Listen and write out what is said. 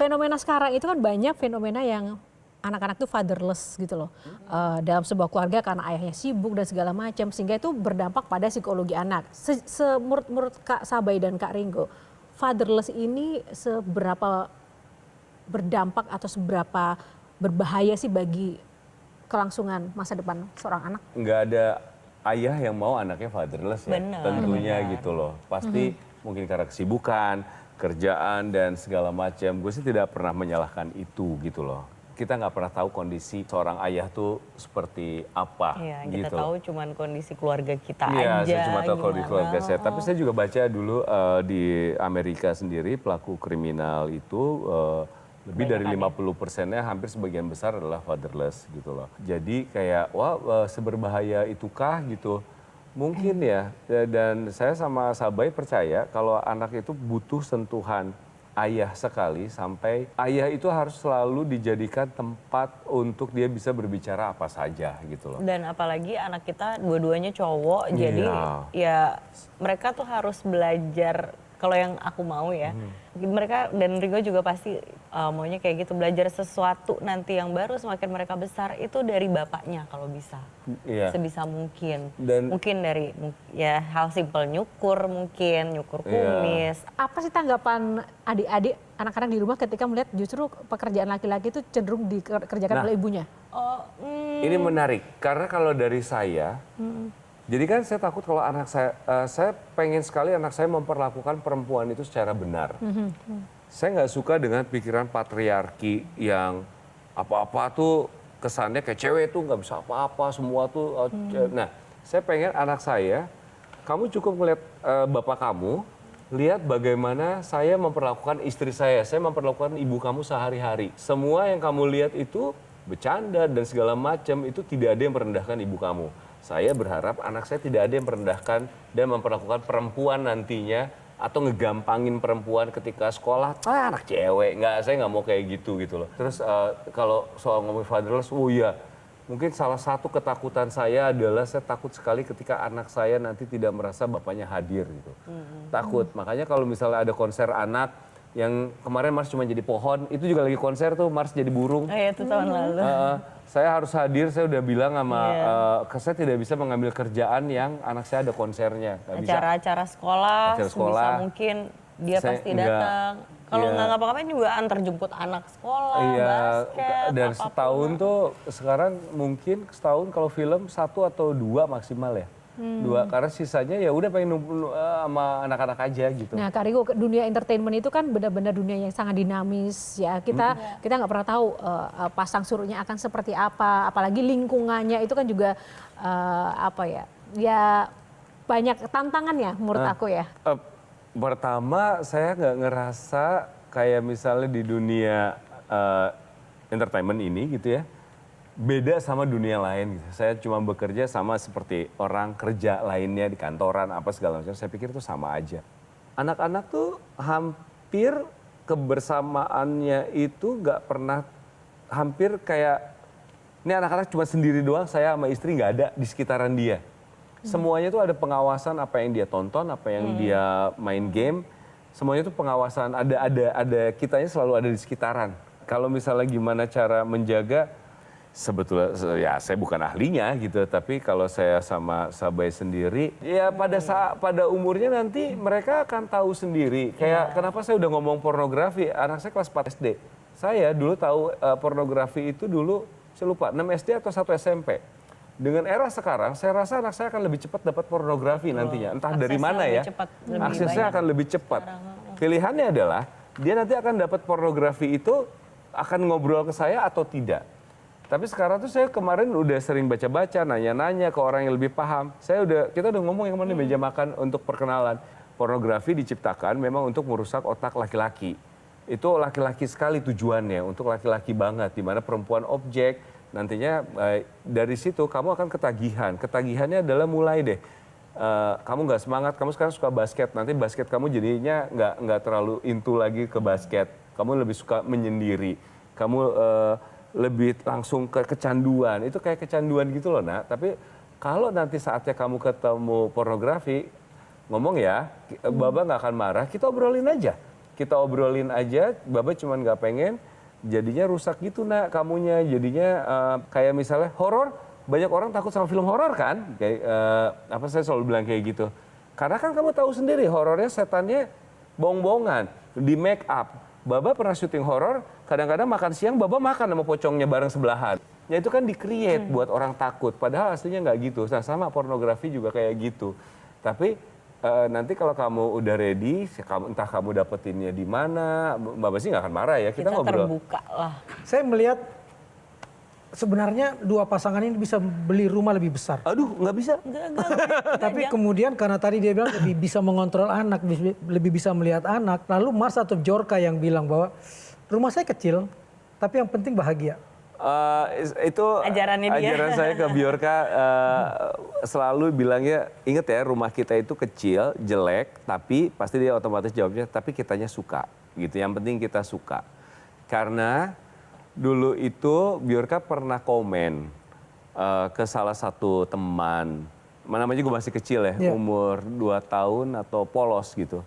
fenomena sekarang itu kan banyak fenomena yang anak-anak tuh fatherless gitu loh. Dalam sebuah keluarga karena ayahnya sibuk dan segala macam, sehingga itu berdampak pada psikologi anak. Menurut Kak Sabai dan Kak Ringo, fatherless ini seberapa berdampak atau seberapa berbahaya sih bagi kelangsungan masa depan seorang anak? Nggak ada ayah yang mau anaknya fatherless ya, tentunya gitu loh. Pasti mungkin karena kesibukan, kerjaan dan segala macam. Gue sih tidak pernah menyalahkan itu gitu loh. Kita nggak pernah tahu kondisi seorang ayah tuh seperti apa. Iya, gitu. kita tahu cuman kondisi keluarga kita Iya, aja. saya cuma tahu kalau di gimana. keluarga saya. Tapi saya juga baca dulu di Amerika sendiri pelaku kriminal itu lebih dari 50%-nya hampir sebagian besar adalah fatherless gitu loh. Jadi kayak wah seberbahaya itukah gitu. Mungkin ya, dan saya sama Sabai percaya kalau anak itu butuh sentuhan ayah sekali, sampai ayah itu harus selalu dijadikan tempat untuk dia bisa berbicara apa saja gitu loh. Dan apalagi anak kita dua-duanya cowok, jadi ya mereka tuh harus belajar. Kalau yang aku mau ya, mereka dan Ringo juga pasti maunya kayak gitu, belajar sesuatu nanti yang baru semakin mereka besar itu dari bapaknya kalau bisa, sebisa mungkin. Mungkin dari ya hal simpel nyukur kumis. Apa sih tanggapan adik-adik anak-anak di rumah ketika melihat justru pekerjaan laki-laki itu cenderung dikerjakan oleh ibunya? Ini menarik karena kalau dari saya. Jadi kan saya takut kalau anak saya pengen sekali anak saya memperlakukan perempuan itu secara benar. Saya nggak suka dengan pikiran patriarki yang apa-apa tuh kesannya kayak cewek tuh nggak bisa apa-apa, semua tuh. Nah, saya pengen anak saya, kamu cukup melihat bapak kamu, lihat bagaimana saya memperlakukan istri saya memperlakukan ibu kamu sehari-hari. Semua yang kamu lihat itu bercanda dan segala macam itu tidak ada yang merendahkan ibu kamu. Saya berharap anak saya tidak ada yang merendahkan dan memperlakukan perempuan nantinya atau ngegampangin perempuan ketika sekolah. Anak cewek, saya nggak mau kayak gitu loh. Terus kalau soal ngomong fatherless, mungkin salah satu ketakutan saya adalah saya takut sekali ketika anak saya nanti tidak merasa bapaknya hadir gitu. Takut, makanya kalau misalnya ada konser anak yang kemarin Mars cuma jadi pohon, itu juga lagi konser tuh Mars jadi burung. Iya, itu tahun lalu. Saya harus hadir, saya udah bilang sama, saya tidak bisa mengambil kerjaan yang anak saya ada konsernya. Acara-acara sekolah, sebisa mungkin dia pasti datang. Kalau nggak ngapa-ngapain juga antar jemput anak sekolah, basket, dan apapun. setahun tuh sekarang mungkin setahun kalau film 1 atau 2 maksimal ya. 2, karena sisanya ya udah pengen sama anak-anak aja gitu. Nah, Kak Ringo, dunia entertainment itu kan benar-benar dunia yang sangat dinamis ya. Kita nggak pernah tahu pasang surutnya akan seperti apa, apalagi lingkungannya itu kan juga ya banyak tantangannya menurut aku ya. Pertama, saya nggak ngerasa kayak misalnya di dunia entertainment ini gitu ya, beda sama dunia lain gitu. Saya cuma bekerja sama seperti orang kerja lainnya di kantoran apa segala macam. Saya pikir itu sama aja. Anak-anak tuh hampir kebersamaannya itu nggak pernah, hampir kayak ini anak-anak cuma sendiri doang, saya sama istri nggak ada di sekitaran dia. Semuanya tuh ada pengawasan apa yang dia tonton, apa yang dia main game. Semuanya tuh pengawasan, ada kitanya selalu ada di sekitaran. Kalau misalnya gimana cara menjaga, sebetulnya ya saya bukan ahlinya gitu, tapi kalau saya sama Sabai sendiri, ya pada umurnya nanti mereka akan tahu sendiri. Kayak kenapa saya udah ngomong pornografi, anak saya kelas 4 SD. Saya dulu tahu pornografi itu dulu, saya lupa, 6 SD atau 1 SMP. Dengan era sekarang, saya rasa anak saya akan lebih cepat dapat pornografi nantinya. Entah dari mana ya, aksesnya akan lebih cepat. Pilihannya adalah, dia nanti akan dapat pornografi itu, akan ngobrol ke saya atau tidak. Tapi sekarang tuh saya kemarin udah sering baca-baca, nanya-nanya ke orang yang lebih paham. Kita udah ngomong yang mana meja makan untuk perkenalan. Pornografi diciptakan memang untuk merusak otak laki-laki. Itu laki-laki sekali tujuannya, untuk laki-laki banget. Dimana perempuan objek, nantinya dari situ kamu akan ketagihan. Ketagihannya adalah mulai deh. Kamu nggak semangat, kamu sekarang suka basket. Nanti basket kamu jadinya nggak terlalu into lagi ke basket. Kamu lebih suka menyendiri. Kamu lebih langsung ke kecanduan, itu kayak kecanduan gitu loh nak. Tapi kalau nanti saatnya kamu ketemu pornografi, ngomong ya, Baba nggak akan marah, kita obrolin aja. kita obrolin aja, Baba cuman nggak pengen jadinya rusak gitu nak kamunya, jadinya kayak misalnya horor, banyak orang takut sama film horor kan, kayak apa saya selalu bilang kayak gitu, karena kan kamu tahu sendiri horornya setannya bohong-bohongan, di make up. Baba pernah syuting horor, kadang-kadang makan siang Baba makan sama pocongnya bareng sebelahan. Ya itu kan di-create buat orang takut, padahal aslinya nggak gitu. Nah sama pornografi juga kayak gitu. Tapi nanti kalau kamu udah ready, entah kamu dapetinnya di mana, Mbak Basi nggak akan marah ya, kita ngobrol. Terbuka lah. Saya melihat sebenarnya dua pasangan ini bisa beli rumah lebih besar. Aduh, nggak bisa. Tapi kemudian karena tadi dia bilang lebih bisa mengontrol anak, lebih bisa melihat anak. Lalu Mars atau Bjorka yang bilang bahwa rumah saya kecil, tapi yang penting bahagia. Itu Ajarannya dia. ajaran saya ke Bjorka, selalu bilangnya, inget ya rumah kita itu kecil, jelek, tapi pasti dia otomatis jawabnya, tapi kitanya suka gitu. Yang penting kita suka. Karena dulu itu Bjorka pernah komen ke salah satu teman, namanya juga masih kecil ya, umur 2 tahun atau polos gitu.